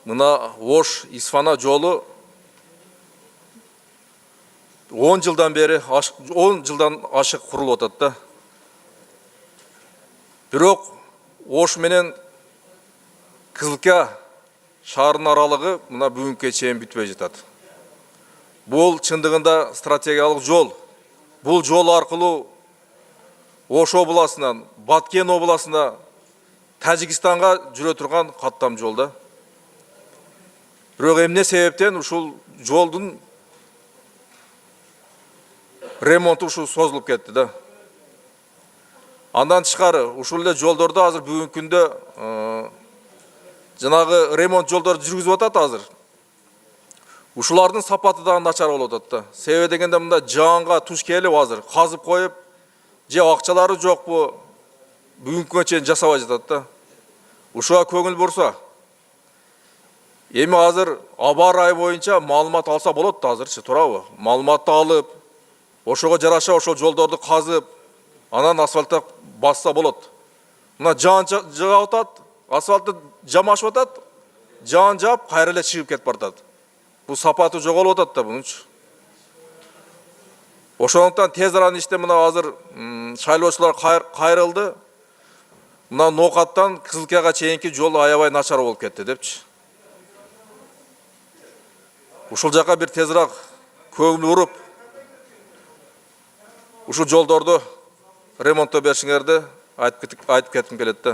Мына Ош Исфана жолу 10 жылдан бері 10 жылдан ашық құрылып отады да. Бирок Ош менен Кызылка шаарынын аралыгы мына бүгүнкү чейин бүтпөй жатат. Бул чындыгында стратегиялык жол. Бул жол аркылуу Ош областынан Баткен областына Тажикстанга жүрө турган каттам жол да. Бирок эмне себептен ушул жолдун ремонту ушул созулуп кетти да. Андан тышкары ушул эле жолдорду азыр бүгүнкү күндө жанагы ремонт жолдорду жүргүзүп атат азыр. Ушулардын сапаты да начар болуп атат да. Себеби дегенде мында жаанга туш келип азыр казып коюп, же акчалары жокпу, бүгүнкү күнгө чейин жасабай жатат да. Ушуга көңүл бурса, эми азыр аба ырайы боюнча маалымат алса болот да азырчы, туурабы? Маалыматты алып, ошого жараша ошол жолдорду казып, анан асфальтта басса болот. Мына жаан жаап атат, асфальтты жамашып атат, жаан жаап кайра эле чыгып кетип баратат. Бул сапаты жоголуп атат да бунучу. Ошондуктан тез арада иште мына азыр шайлоочулар кайрылды. Мына Ноокаттан Кызылкага чейинки жол аябай начар болуп кетти депчи. Ушул жака бир тезирээк көңүл буруп, ушул жолдорду ремонттоо беришиңерди айтып кетким келет да.